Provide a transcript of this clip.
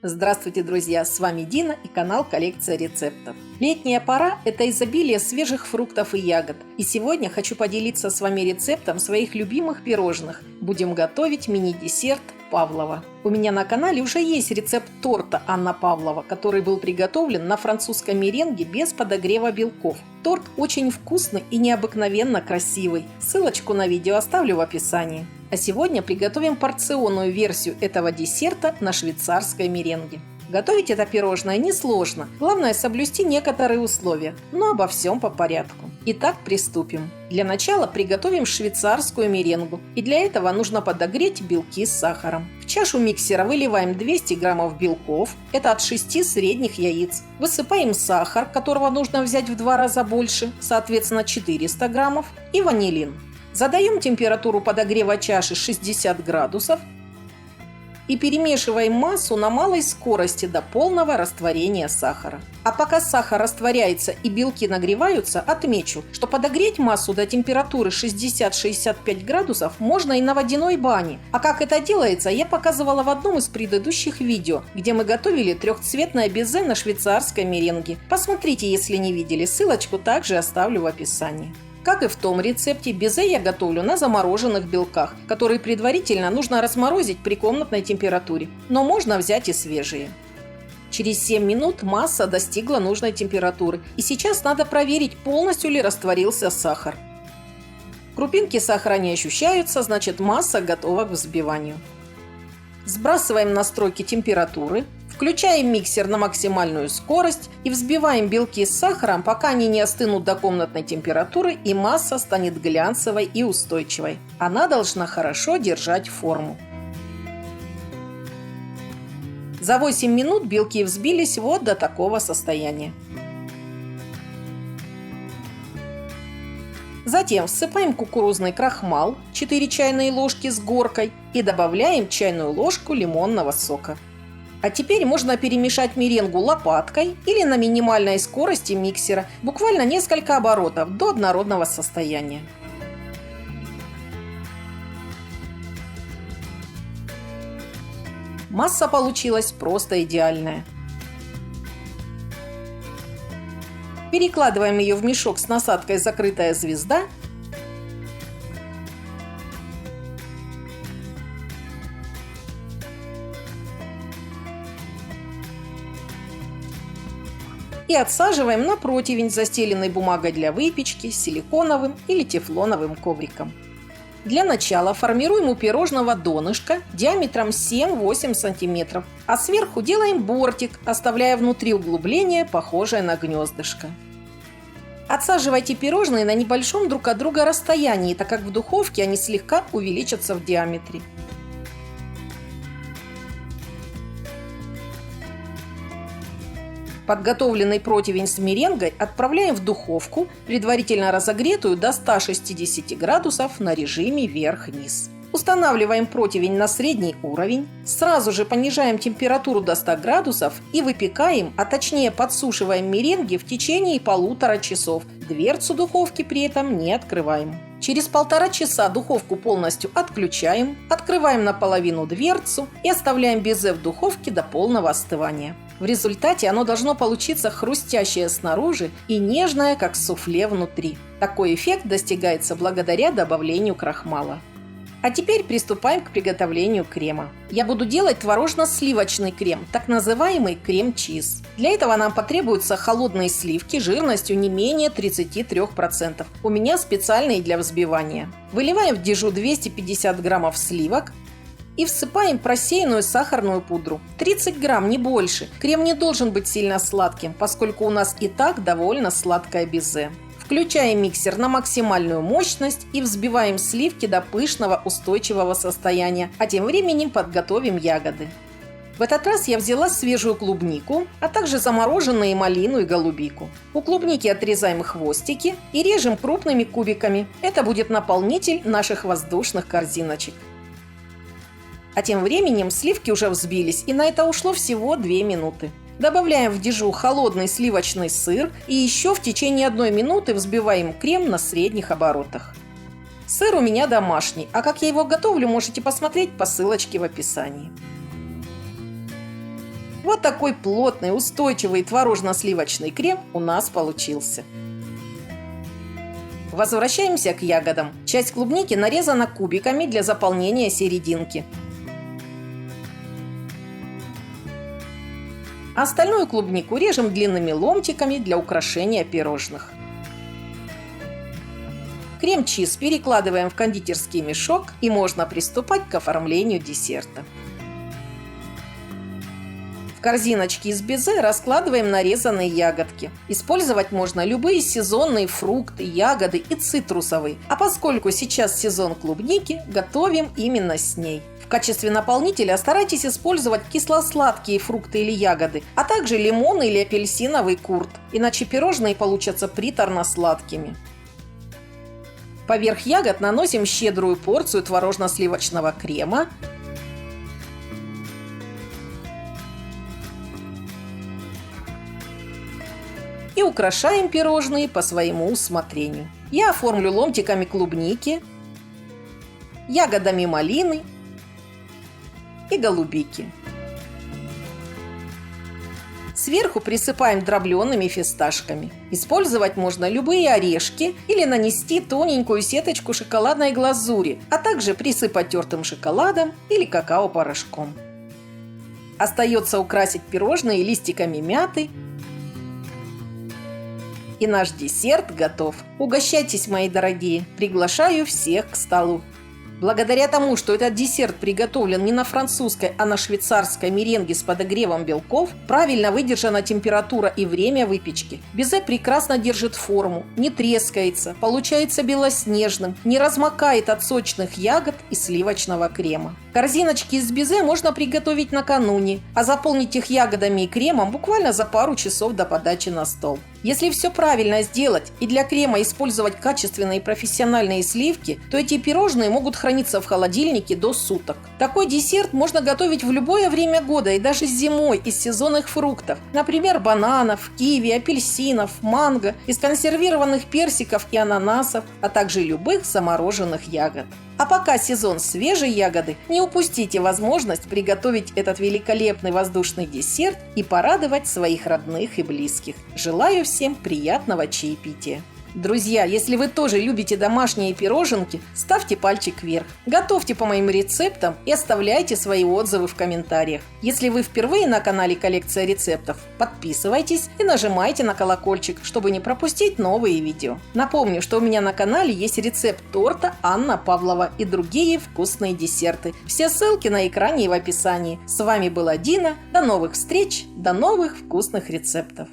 Здравствуйте, друзья! С вами Дина и канал Коллекция рецептов. Летняя пора – это изобилие свежих фруктов и ягод. И сегодня хочу поделиться с вами рецептом своих любимых пирожных. Будем готовить мини-десерт Павлова. У меня на канале уже есть рецепт торта Анна Павлова, который был приготовлен на французском меренге без подогрева белков. Торт очень вкусный и необыкновенно красивый. Ссылочку на видео оставлю в описании. А сегодня приготовим порционную версию этого десерта на швейцарской меренге. Готовить это пирожное несложно, главное соблюсти некоторые условия, но обо всем по порядку. Итак, приступим. Для начала приготовим швейцарскую меренгу, и для этого нужно подогреть белки с сахаром. В чашу миксера выливаем 200 граммов белков, это от 6 средних яиц. Высыпаем сахар, которого нужно взять в 2 раза больше, соответственно 400 граммов, и ванилин. Задаем температуру подогрева чаши 60 градусов и перемешиваем массу на малой скорости до полного растворения сахара. А пока сахар растворяется и белки нагреваются, отмечу, что подогреть массу до температуры 60-65 градусов можно и на водяной бане. А как это делается, я показывала в одном из предыдущих видео, где мы готовили трехцветное безе на швейцарской меренге. Посмотрите, если не видели, ссылочку также оставлю в описании. Как и в том рецепте, безе я готовлю на замороженных белках, которые предварительно нужно разморозить при комнатной температуре, но можно взять и свежие. Через 7 минут масса достигла нужной температуры, и сейчас надо проверить, полностью ли растворился сахар. Крупинки сахара не ощущаются, значит масса готова к взбиванию. Сбрасываем настройки температуры. Включаем миксер на максимальную скорость и взбиваем белки с сахаром, пока они не остынут до комнатной температуры и масса станет глянцевой и устойчивой. Она должна хорошо держать форму. За 8 минут белки взбились вот до такого состояния. Затем всыпаем кукурузный крахмал 4 чайные ложки с горкой и добавляем чайную ложку лимонного сока. А теперь можно перемешать меренгу лопаткой или на минимальной скорости миксера, буквально несколько оборотов до однородного состояния. Масса получилась просто идеальная. Перекладываем ее в мешок с насадкой «Закрытая звезда». И отсаживаем на противень, застеленный бумагой для выпечки, силиконовым или тефлоновым ковриком. Для начала формируем у пирожного донышко диаметром 7-8 см, а сверху делаем бортик, оставляя внутри углубление, похожее на гнездышко. Отсаживайте пирожные на небольшом друг от друга расстоянии, так как в духовке они слегка увеличатся в диаметре. Подготовленный противень с меренгой отправляем в духовку, предварительно разогретую до 160 градусов на режиме вверх-вниз. Устанавливаем противень на средний уровень, сразу же понижаем температуру до 100 градусов и выпекаем, а точнее подсушиваем меренги в течение 1,5 часа. Дверцу духовки при этом не открываем. Через 1,5 часа духовку полностью отключаем, открываем наполовину дверцу и оставляем безе в духовке до полного остывания. В результате оно должно получиться хрустящее снаружи и нежное, как суфле, внутри. Такой эффект достигается благодаря добавлению крахмала. А теперь приступаем к приготовлению крема. Я буду делать творожно-сливочный крем, так называемый крем-чиз. Для этого нам потребуются холодные сливки жирностью не менее 33%. У меня специальные для взбивания. Выливаем в дежу 250 граммов сливок и всыпаем просеянную сахарную пудру. 30 грамм, не больше. Крем не должен быть сильно сладким, поскольку у нас и так довольно сладкое безе. Включаем миксер на максимальную мощность и взбиваем сливки до пышного устойчивого состояния, а тем временем подготовим ягоды. В этот раз я взяла свежую клубнику, а также замороженные малину и голубику. У клубники отрезаем хвостики и режем крупными кубиками. Это будет наполнитель наших воздушных корзиночек. А тем временем сливки уже взбились, и на это ушло всего 2 минуты. Добавляем в дежу холодный сливочный сыр и еще в течение 1 минуты взбиваем крем на средних оборотах. Сыр у меня домашний, а как я его готовлю, можете посмотреть по ссылочке в описании. Вот такой плотный, устойчивый творожно-сливочный крем у нас получился. Возвращаемся к ягодам. Часть клубники нарезана кубиками для заполнения серединки. Остальную клубнику режем длинными ломтиками для украшения пирожных. Крем-чиз перекладываем в кондитерский мешок, и можно приступать к оформлению десерта. В корзиночке из безе раскладываем нарезанные ягодки. Использовать можно любые сезонные фрукты, ягоды и цитрусовые. А поскольку сейчас сезон клубники, готовим именно с ней. В качестве наполнителя старайтесь использовать кисло-сладкие фрукты или ягоды, а также лимон или апельсиновый курт, иначе пирожные получатся приторно-сладкими. Поверх ягод наносим щедрую порцию творожно-сливочного крема. И украшаем пирожные по своему усмотрению. Я оформлю ломтиками клубники, ягодами малины и голубики. Сверху присыпаем дробленными фисташками. Использовать можно любые орешки или нанести тоненькую сеточку шоколадной глазури, а также присыпать тертым шоколадом или какао-порошком. Остается украсить пирожные листиками мяты. И наш десерт готов. Угощайтесь, мои дорогие. Приглашаю всех к столу. Благодаря тому, что этот десерт приготовлен не на французской, а на швейцарской меренге с подогревом белков, правильно выдержана температура и время выпечки. Безе прекрасно держит форму, не трескается, получается белоснежным, не размокает от сочных ягод и сливочного крема. Корзиночки из безе можно приготовить накануне, а заполнить их ягодами и кремом буквально за пару часов до подачи на стол. Если все правильно сделать и для крема использовать качественные и профессиональные сливки, то эти пирожные могут храниться в холодильнике до суток. Такой десерт можно готовить в любое время года и даже зимой из сезонных фруктов, например, бананов, киви, апельсинов, манго, из консервированных персиков и ананасов, а также любых замороженных ягод. А пока сезон свежей ягоды, не упустите возможность приготовить этот великолепный воздушный десерт и порадовать своих родных и близких. Желаю всем приятного чаепития. Друзья, если вы тоже любите домашние пироженки, ставьте пальчик вверх, готовьте по моим рецептам и оставляйте свои отзывы в комментариях. Если вы впервые на канале Коллекция рецептов, подписывайтесь и нажимайте на колокольчик, чтобы не пропустить новые видео. Напомню, что у меня на канале есть рецепт торта Анна Павлова и другие вкусные десерты. Все ссылки на экране и в описании. С вами была Дина. До новых встреч, до новых вкусных рецептов.